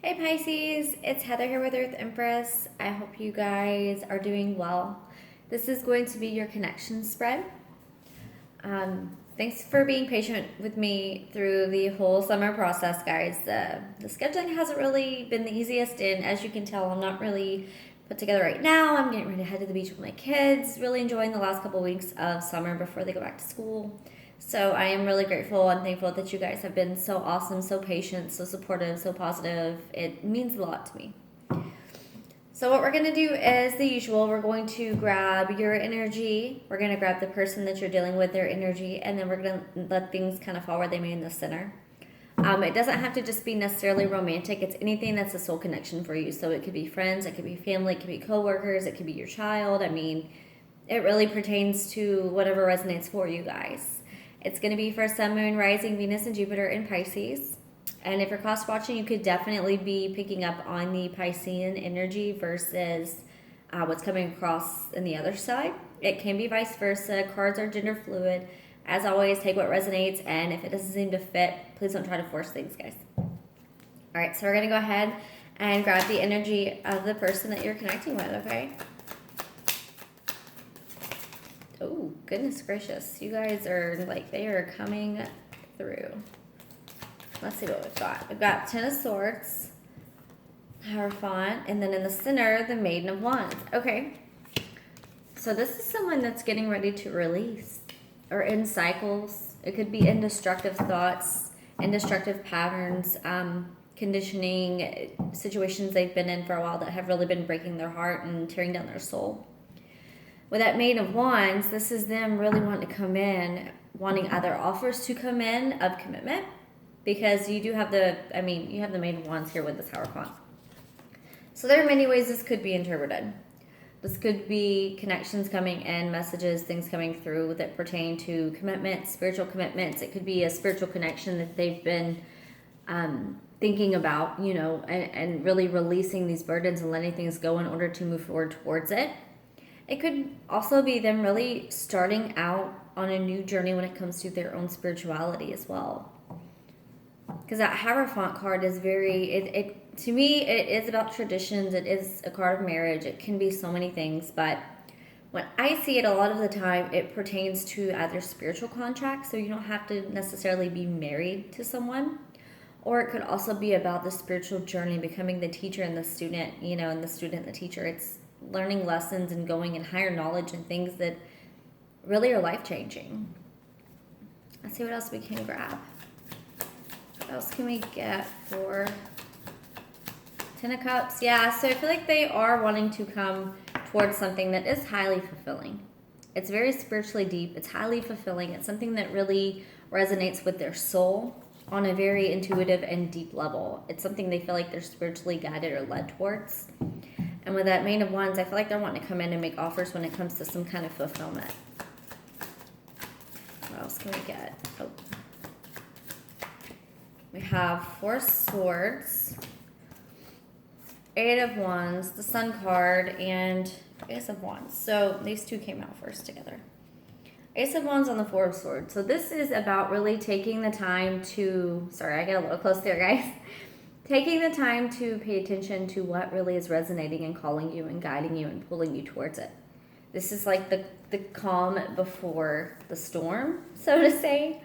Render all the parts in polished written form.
Hey Pisces, it's Heather here with Empress. I hope you guys are doing well. This is going to be your connection spread. Thanks for being patient with me through the whole summer process, guys. The scheduling hasn't really been the easiest, and as you can tell, I'm not really put together right now. I'm getting ready to head to the beach with my kids, really enjoying the last couple weeks of summer before they go back to school. So I am really grateful and thankful that you guys have been so awesome, so patient, so supportive, so positive. It means a lot to me. So what we're going to do is the usual. We're going to grab your energy. We're going to grab the person that you're dealing with, their energy, and then we're going to let things kind of fall where they may in the center. It doesn't have to just be necessarily romantic. It's anything that's a soul connection for you. So it could be friends, it could be family, it could be coworkers, it could be your child. I mean, it really pertains to whatever resonates for you guys. It's going to be for Sun, Moon, Rising, Venus, and Jupiter in Pisces. And if you're cross watching, you could definitely be picking up on the Piscean energy versus what's coming across in the other side. It can be vice versa. Cards are gender fluid. As always, take what resonates, and if it doesn't seem to fit, please don't try to force things, guys. All right, so we're going to go ahead and grab the energy of the person that you're connecting with, okay? Oh, goodness gracious. You guys are like, they are coming through. Let's see what we've got. We've got Ten of Swords, Hierophant, and then in the center, the Maiden of Wands. Okay. So this is someone that's getting ready to release or in cycles. It could be in destructive thoughts, in destructive patterns, conditioning, situations they've been in for a while that have really been breaking their heart and tearing down their soul. With that Maiden of Wands, this is them really wanting to come in, wanting other offers to come in of commitment, because you do have you have the Maiden of Wands here with this Hierophant. So there are many ways this could be interpreted. This could be connections coming in, messages, things coming through that pertain to commitments, spiritual commitments. It could be a spiritual connection that they've been thinking about, and really releasing these burdens and letting things go in order to move forward towards it. It could also be them really starting out on a new journey when it comes to their own spirituality as well. Because that Hierophant card is very, to me, it is about traditions. It is a card of marriage. It can be so many things. But when I see it a lot of the time, it pertains to either spiritual contracts, so you don't have to necessarily be married to someone. Or it could also be about the spiritual journey, becoming the teacher and the student, and the student and the teacher. It's learning lessons and going in higher knowledge and things that really are life-changing. Let's see what else we can grab. What else can we get for Ten of Cups? Yeah, so I feel like they are wanting to come towards something that is highly fulfilling. It's very spiritually deep. It's highly fulfilling. It's something that really resonates with their soul on a very intuitive and deep level. It's something they feel like they're spiritually guided or led towards. And with that Maiden of Wands, I feel like they're wanting to come in and make offers when it comes to some kind of fulfillment. What else can we get? Oh. We have Four of Swords, Eight of Wands, the Sun card, and Ace of Wands. So these two came out first together. Ace of Wands on the Four of Swords. So this is about really taking the time to... Sorry, I got a little close there, guys. Taking the time to pay attention to what really is resonating and calling you and guiding you and pulling you towards it. This is like the calm before the storm, so to say.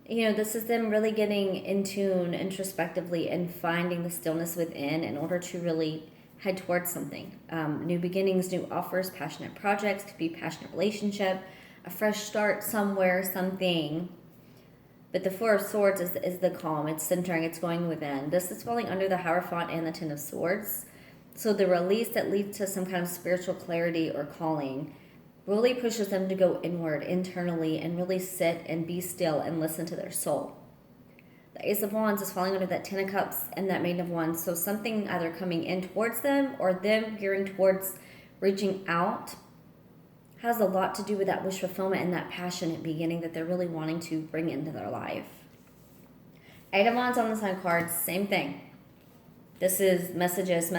This is them really getting in tune introspectively and finding the stillness within in order to really head towards something. New beginnings, new offers, passionate projects, could be passionate relationship, a fresh start somewhere, something. But the Four of Swords is the calm. It's centering. It's going within. This is falling under the Hierophant and the Ten of Swords. So the release that leads to some kind of spiritual clarity or calling really pushes them to go inward, internally, and really sit and be still and listen to their soul. The Ace of Wands is falling under that Ten of Cups and that Maiden of Wands. So something either coming in towards them or them gearing towards reaching out has a lot to do with that wish fulfillment and that passionate beginning that they're really wanting to bring into their life. Eight of Wands on the Sun card, same thing. This is messages,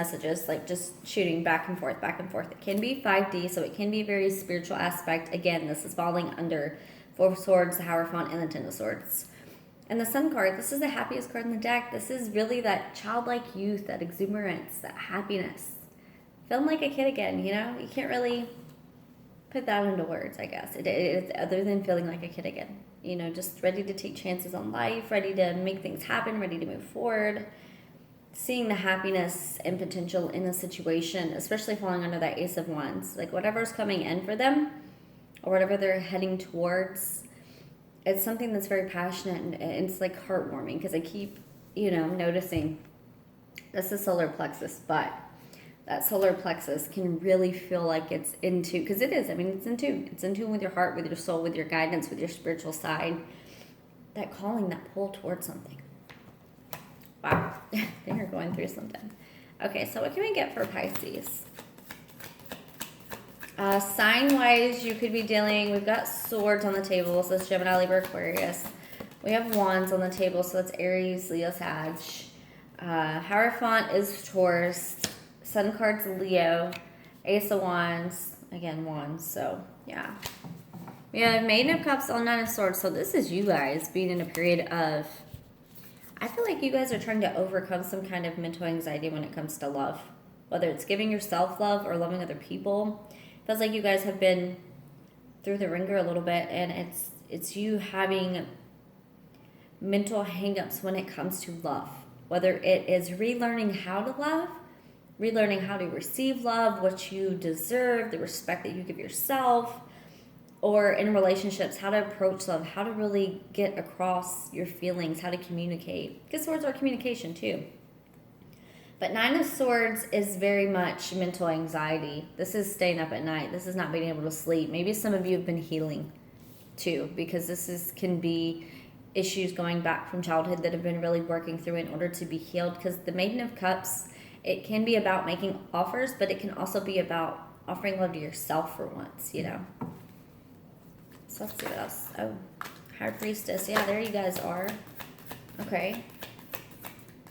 like just shooting back and forth, back and forth. It can be 5D, so it can be a very spiritual aspect. Again, this is falling under Four of Swords, the Hierophant, and the Ten of Swords. And the Sun card, this is the happiest card in the deck. This is really that childlike youth, that exuberance, that happiness. Feeling like a kid again, you know? You can't really put that into words, I guess. It's other than feeling like a kid again. You know, just ready to take chances on life, ready to make things happen, ready to move forward. Seeing the happiness and potential in a situation, especially falling under that Ace of Wands. Like whatever's coming in for them or whatever they're heading towards, it's something that's very passionate and it's like heartwarming because I keep, you know, noticing this is solar plexus, but that solar plexus can really feel like it's into, because it is, I mean, it's in tune. It's in tune with your heart, with your soul, with your guidance, with your spiritual side. That calling, that pull towards something. Wow, they are going through something. Okay, so what can we get for Pisces? Sign-wise, you could be dealing, we've got swords on the table, so it's Gemini, Libra, Aquarius. We have wands on the table, so it's Aries, Leo, Sag. Hierophant is Taurus. Sun card's Leo. Ace of Wands, again, wands, so yeah. We have Maiden of Cups on Nine of Swords, so this is you guys being in a period of, I feel like you guys are trying to overcome some kind of mental anxiety when it comes to love. Whether it's giving yourself love or loving other people. It feels like you guys have been through the ringer a little bit, and it's you having mental hangups when it comes to love. Whether it is relearning how to love, relearning how to receive love, what you deserve, the respect that you give yourself, or in relationships, how to approach love, how to really get across your feelings, how to communicate. Because swords are communication too. But Nine of Swords is very much mental anxiety. This is staying up at night. This is not being able to sleep. Maybe some of you have been healing too, because can be issues going back from childhood that have been really working through in order to be healed. Because the Maiden of Cups, it can be about making offers, but it can also be about offering love to yourself for once, you know. So let's see what else. Oh, High Priestess. Yeah, there you guys are. Okay.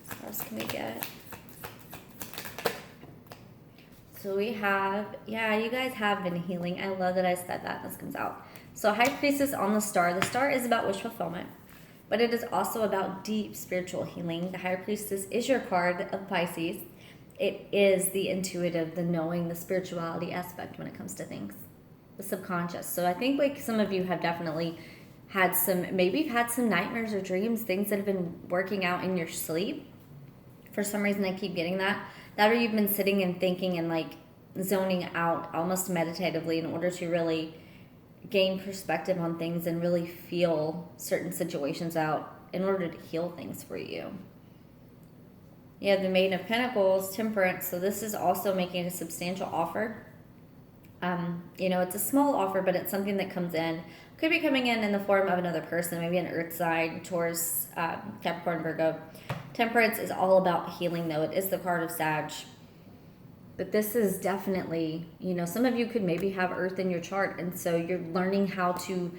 What else can we get? So we have, yeah, you guys have been healing. I love that I said that. This comes out. So High Priestess on the Star. The Star is about wish fulfillment, but it is also about deep spiritual healing. The High Priestess is your card of Pisces. It is the intuitive, the knowing, the spirituality aspect when it comes to things. The subconscious. So I think like some of you have definitely had maybe you've had some nightmares or dreams, things that have been working out in your sleep. For some reason I keep getting that or you've been sitting and thinking and like zoning out almost meditatively in order to really gain perspective on things and really feel certain situations out in order to heal things for you. You have the Maiden of Pentacles, Temperance. So this is also making a substantial offer. You know, it's a small offer, but it's something that comes in. Could be coming in the form of another person, maybe an Earth sign, Taurus, Capricorn, Virgo. Temperance is all about healing, though. It is the card of Sag. But this is definitely, you know, some of you could maybe have Earth in your chart, and so you're learning how to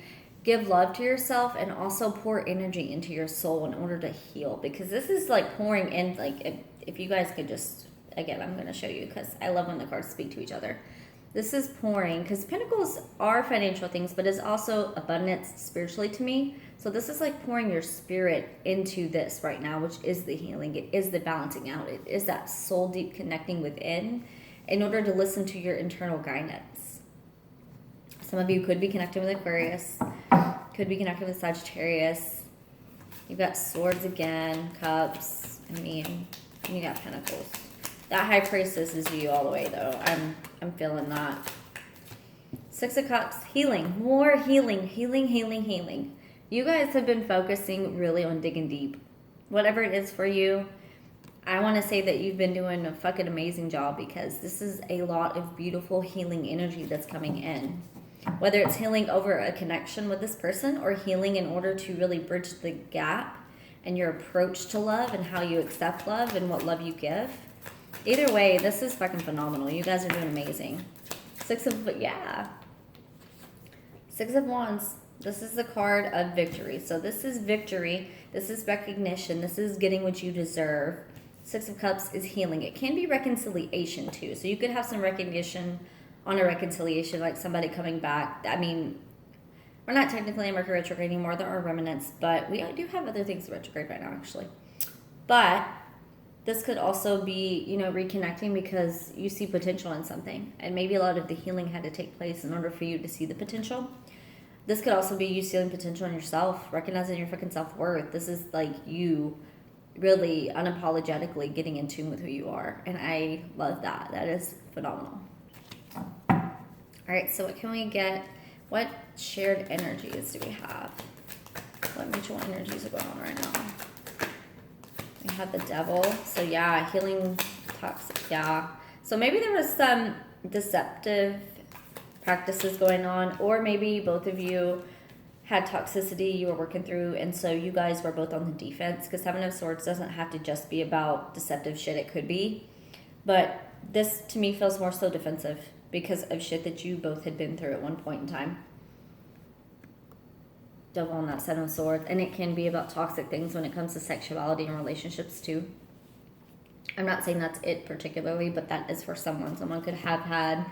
give love to yourself and also pour energy into your soul in order to heal. Because this is like pouring in, like if you guys could just, again, I'm going to show you because I love when the cards speak to each other. This is pouring, because Pentacles are financial things, but it's also abundance spiritually to me. So this is like pouring your spirit into this right now, which is the healing. It is the balancing out. It is that soul deep connecting within in order to listen to your internal guidance. Some of you could be connected with Aquarius, could be connected with Sagittarius. You've got Swords again, Cups, I mean, and you got Pentacles. That High Priestess is you all the way, though. I'm feeling that. Six of Cups, healing. More healing, healing, healing, healing. You guys have been focusing really on digging deep. Whatever it is for you, I want to say that you've been doing a fucking amazing job, because this is a lot of beautiful healing energy that's coming in. Whether it's healing over a connection with this person or healing in order to really bridge the gap in your approach to love and how you accept love and what love you give. Either way, this is fucking phenomenal. You guys are doing amazing. Six of Wands. This is the card of victory. So this is victory. This is recognition. This is getting what you deserve. Six of Cups is healing. It can be reconciliation too. So you could have some recognition on a reconciliation, like somebody coming back. I mean, we're not technically in Mercury retrograde anymore. There are remnants, but we do have other things retrograde right now, actually. But this could also be, you know, reconnecting because you see potential in something. And maybe a lot of the healing had to take place in order for you to see the potential. This could also be you seeing potential in yourself, recognizing your freaking self-worth. This is like you really unapologetically getting in tune with who you are. And I love that. That is phenomenal. All right, so what can we get? What shared energies do we have? What mutual energies are going on right now? We have the devil. So yeah, healing, toxic, yeah. So maybe there was some deceptive practices going on, or maybe both of you had toxicity you were working through, and so you guys were both on the defense, because Seven of Swords doesn't have to just be about deceptive shit. It could be. But this, to me, feels more so defensive because of shit that you both had been through at one point in time. Devil on that Seven of Swords. And it can be about toxic things when it comes to sexuality and relationships too. I'm not saying that's it particularly, but that is for someone. Someone could have had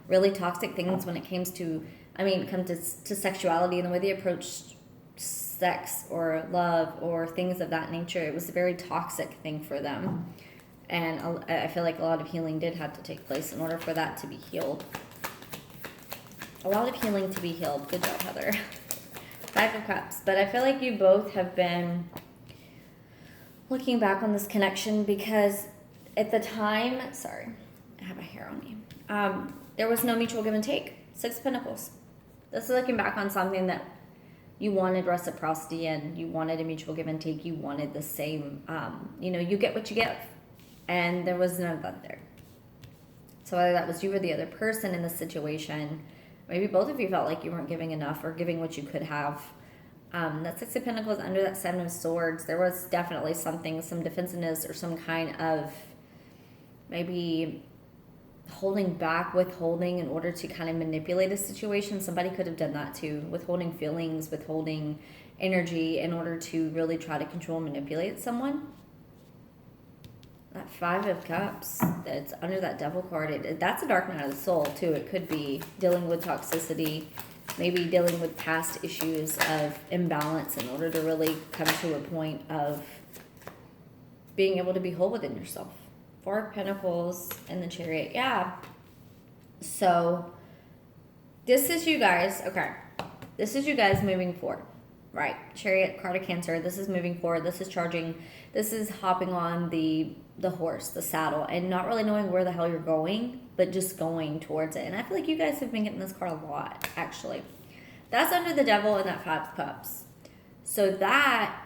really toxic things when it comes to, to sexuality and the way they approached sex or love or things of that nature. It was a very toxic thing for them. And I feel like a lot of healing did have to take place in order for that to be healed. A lot of healing to be healed. Good job, Heather. Five of Cups. But I feel like you both have been looking back on this connection because at the time, sorry, I have a hair on me. There was no mutual give and take. Six of Pentacles. This is looking back on something that you wanted reciprocity and you wanted a mutual give and take. You wanted the same, you get what you give. And there was none of that there. So whether that was you or the other person in the situation, maybe both of you felt like you weren't giving enough or giving what you could have. That Six of Pentacles under that Seven of Swords, there was definitely something, some defensiveness or some kind of maybe holding back, withholding in order to kind of manipulate a situation. Somebody could have done that too, withholding feelings, withholding energy in order to really try to control and manipulate someone. That Five of Cups that's under that Devil card, that's a dark night of the soul too. It could be dealing with toxicity, maybe dealing with past issues of imbalance in order to really come to a point of being able to be whole within yourself. Four of Pentacles and the Chariot. Yeah. So this is you guys. Okay. This is you guys moving forward. Right. Chariot, card of Cancer. This is moving forward. This is charging. This is hopping on the horse, the saddle, and not really knowing where the hell you're going, but just going towards it. And I feel like you guys have been getting this card a lot, actually. That's under the Devil and that Five of Cups. So that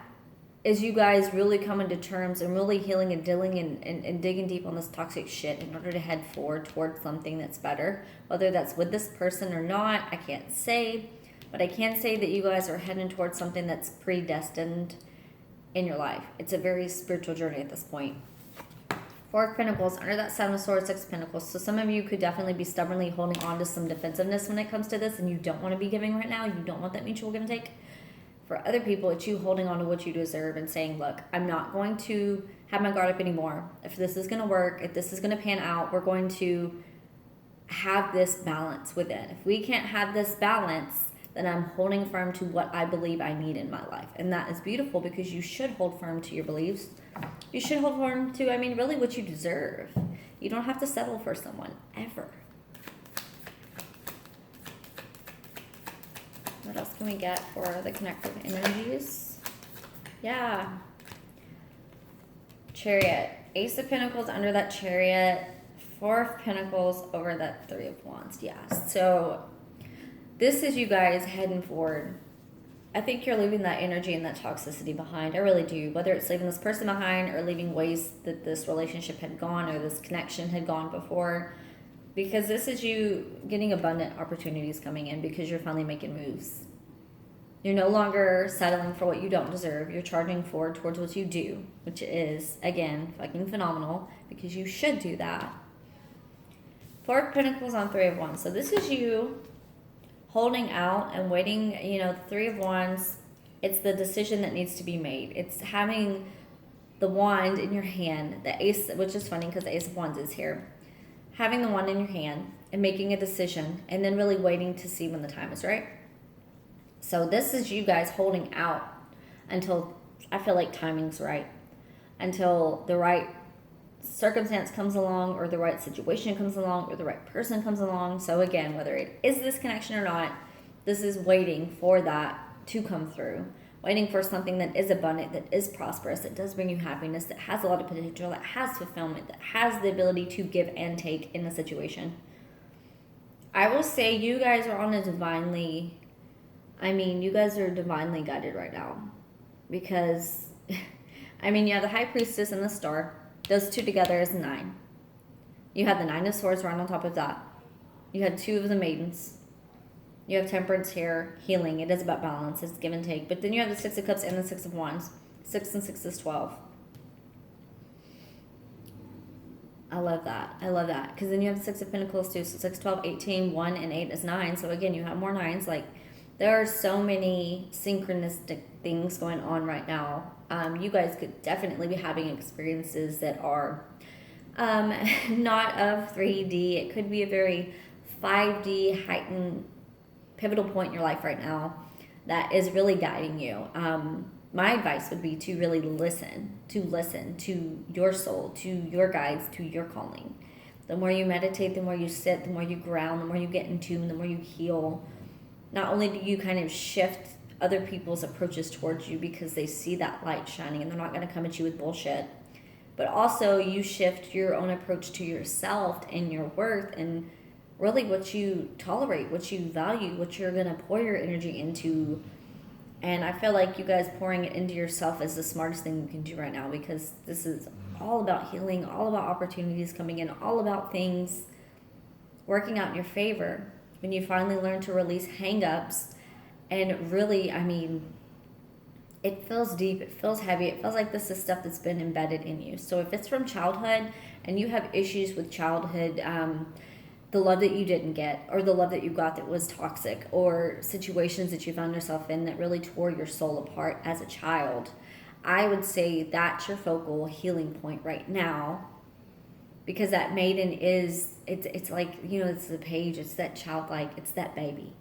is you guys really coming to terms and really healing and dealing and digging deep on this toxic shit in order to head forward towards something that's better. Whether that's with this person or not, I can't say. But I can say that you guys are heading towards something that's predestined in your life. It's a very spiritual journey at this point. Four of Pentacles, under that Seven of Swords, Six of Pentacles. So some of you could definitely be stubbornly holding on to some defensiveness when it comes to this, and you don't want to be giving right now. You don't want that mutual give and take. For other people, it's you holding on to what you deserve and saying, look, I'm not going to have my guard up anymore. If this is going to work, if this is going to pan out, we're going to have this balance within. If we can't have this balance, then I'm holding firm to what I believe I need in my life. And that is beautiful because you should hold firm to your beliefs. You should hold firm to, really what you deserve. You don't have to settle for someone, ever. What else can we get for the connective energies? Yeah. Chariot. Ace of Pentacles under that Chariot. Four of Pentacles over that Three of Wands. Yeah. So this is you guys heading forward. I think you're leaving that energy and that toxicity behind. I really do. Whether it's leaving this person behind or leaving ways that this relationship had gone or this connection had gone before. Because this is you getting abundant opportunities coming in because you're finally making moves. You're no longer settling for what you don't deserve. You're charging forward towards what you do, which is, again, fucking phenomenal because you should do that. Four of Pentacles on Three of Wands. So this is you holding out and waiting. The Three of Wands, it's the decision that needs to be made. It's having the wand in your hand, the ace, which is funny because the Ace of Wands is here. Having the wand in your hand and making a decision and then really waiting to see when the time is right. So this is you guys holding out until I feel like timing's right, until the right circumstance comes along, or the right situation comes along, or the right person comes along. So again, whether it is this connection or not, this is waiting for that to come through, waiting for something that is abundant, that is prosperous, that does bring you happiness, that has a lot of potential, that has fulfillment, that has the ability to give and take in a situation. I will say you guys are on a divinely, you guys are divinely guided right now, because you have the High Priestess and the Star. Those two together is 9. You have the 9 of Swords right on top of that. You had 2 of the Maidens. You have Temperance here, healing. It is about balance. It's give and take. But then you have the 6 of Cups and the 6 of Wands. 6 and 6 is 12. I love that. I love that. Because then you have the 6 of Pentacles too. So 6, 12, 18, 1, and 8 is 9. So again, you have more 9s. Like, there are so many synchronistic things going on right now. You guys could definitely be having experiences that are not of 3D. It could be a very 5D heightened pivotal point in your life right now that is really guiding you. My advice would be to really listen to your soul, to your guides, to your calling. The more you meditate, the more you sit, the more you ground, the more you get in tune, the more you heal. Not only do you kind of shift other people's approaches towards you because they see that light shining and they're not going to come at you with bullshit, but also you shift your own approach to yourself and your worth and really what you tolerate, what you value, what you're going to pour your energy into. And I feel like you guys pouring it into yourself is the smartest thing you can do right now, because this is all about healing, all about opportunities coming in, all about things working out in your favor. When you finally learn to release hang-ups, and really, it feels deep, it feels heavy, it feels like this is stuff that's been embedded in you. So if it's from childhood and you have issues with childhood, the love that you didn't get, or the love that you got that was toxic, or situations that you found yourself in that really tore your soul apart as a child, I would say that's your focal healing point right now. Because that maiden is, it's like, it's the page, it's that childlike, it's that baby.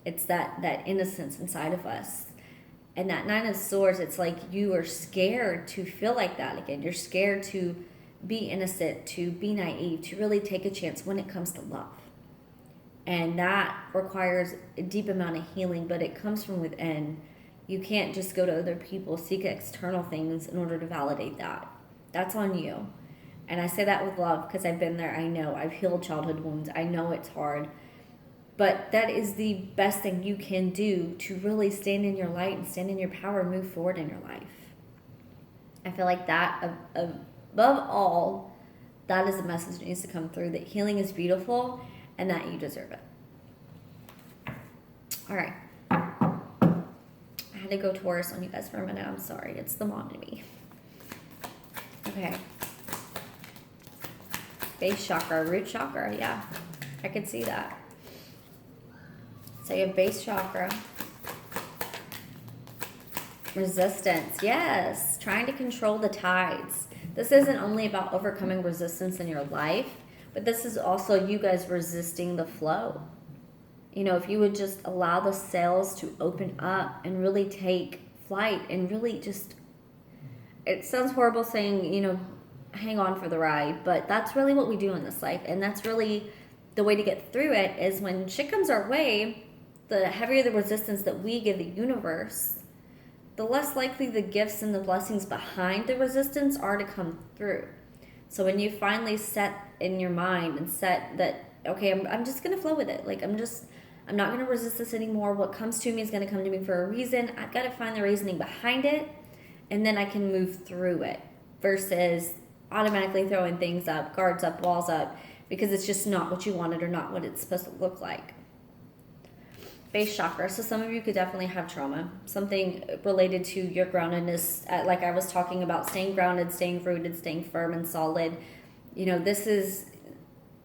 It's that innocence inside of us. And that 9 of Swords, it's like you are scared to feel like that again. You're scared to be innocent, to be naive, to really take a chance when it comes to love. And that requires a deep amount of healing, but it comes from within. You can't just go to other people, seek external things in order to validate that. That's on you. And I say that with love because I've been there. I know. I've healed childhood wounds. I know it's hard. But that is the best thing you can do to really stand in your light and stand in your power and move forward in your life. I feel like that, above all, that is the message that needs to come through, that healing is beautiful and that you deserve it. All right. I had to go Taurus on you guys for a minute. I'm sorry. It's the mom in me. Okay. Base chakra, root chakra, yeah. I could see that. So you have base chakra. Resistance, yes. Trying to control the tides. This isn't only about overcoming resistance in your life, but this is also you guys resisting the flow. If you would just allow the sails to open up and really take flight and really just, it sounds horrible saying, hang on for the ride, but that's really what we do in this life. And that's really the way to get through it, is when shit comes our way, the heavier the resistance that we give the universe, the less likely the gifts and the blessings behind the resistance are to come through. So when you finally set in your mind and set that, okay, I'm just going to flow with it. Like, I'm not going to resist this anymore. What comes to me is going to come to me for a reason. I've got to find the reasoning behind it, and then I can move through it, versus automatically throwing things up, guards up, walls up, because it's just not what you wanted or not what it's supposed to look like. Base chakra. So some of you could definitely have trauma, something related to your groundedness. Like I was talking about, staying grounded, staying rooted, staying firm and solid. This is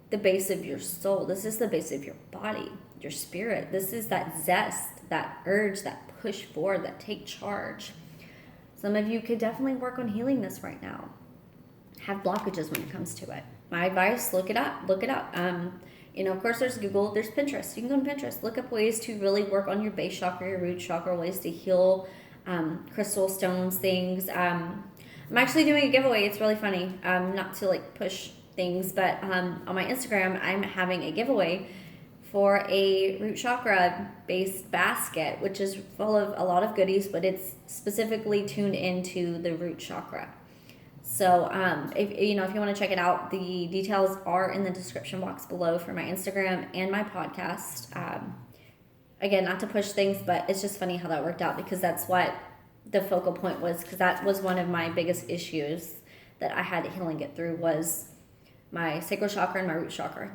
the base of your soul. This is the base of your body, your spirit. This is that zest, that urge, that push forward, that take charge. Some of you could definitely work on healing this right now. Have blockages when it comes to it. My advice, look it up. You know, of course, there's Google, there's Pinterest. You can go on Pinterest, look up ways to really work on your base chakra, your root chakra, ways to heal crystal stones, things. I'm actually doing a giveaway. It's really funny. Not to like push things, but on my Instagram, I'm having a giveaway for a root chakra based basket, which is full of a lot of goodies, but it's specifically tuned into the root chakra. So if you want to check it out, the details are in the description box below for my Instagram and my podcast. Again, not to push things, but it's just funny how that worked out, because that's what the focal point was, because that was one of my biggest issues that I had to heal and get through, was my sacral chakra and my root chakra.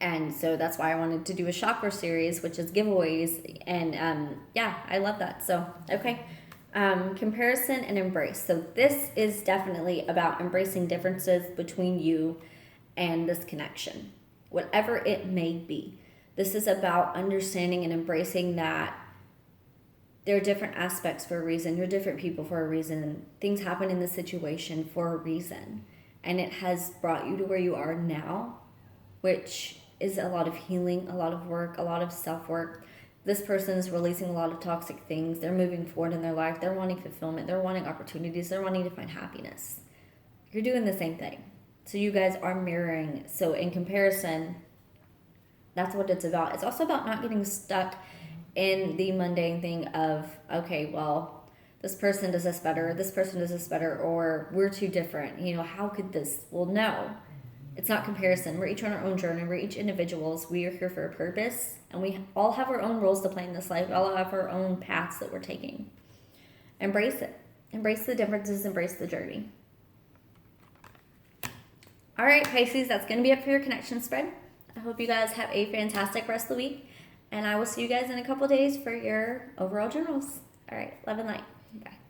And so that's why I wanted to do a chakra series, which is giveaways. And yeah, I love that. So, okay. Comparison and embrace. So this is definitely about embracing differences between you and this connection, whatever it may be. This is about understanding and embracing that there are different aspects for a reason. You're different people for a reason. Things happen in the situation for a reason. And it has brought you to where you are now, which is a lot of healing, a lot of work, a lot of self-work. This person is releasing a lot of toxic things. They're moving forward in their life. They're wanting fulfillment. They're wanting opportunities. They're wanting to find happiness. You're doing the same thing. So you guys are mirroring. So in comparison, that's what it's about. It's also about not getting stuck in the mundane thing of, okay, well, this person does this better, this person does this better, or we're too different. How could this? Well, no. It's not comparison. We're each on our own journey. We're each individuals. We are here for a purpose, and we all have our own roles to play in this life. We all have our own paths that we're taking. Embrace it. Embrace the differences. Embrace the journey. All right, Pisces, that's going to be it for your connection spread. I hope you guys have a fantastic rest of the week, and I will see you guys in a couple days for your overall journals. All right, love and light. Bye.